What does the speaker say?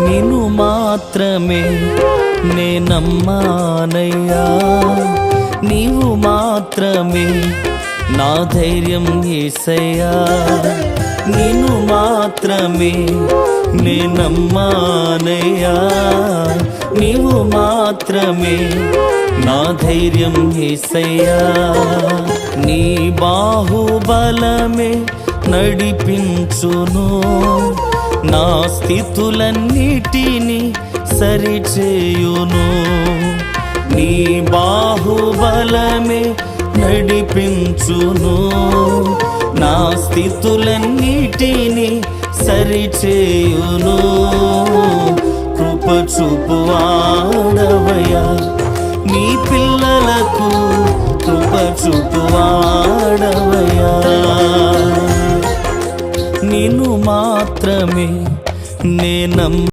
నిన్ను మాత్రమే నే నమ్మానయ్యా, నీవు మాత్రమే నా ధైర్యం యేసయ్యా, నిన్ను మాత్రమే నే నమ్మానయ్యా, నీవు మాత్రమే నా ధైర్యం యేసయ్యా. నీ బాహుబలమే నడిపించును, నా స్థితులన్నిటినీ సరిచేయును. నీ బాహుబలమే నడిపించును, నా స్థితులన్నిటినీ సరిచేయును. కృప చూపువాడవయ్యా, నీ పిల్లలకు కృప చూపువాడవయ్యా. నిన్ను మాత్రమే నే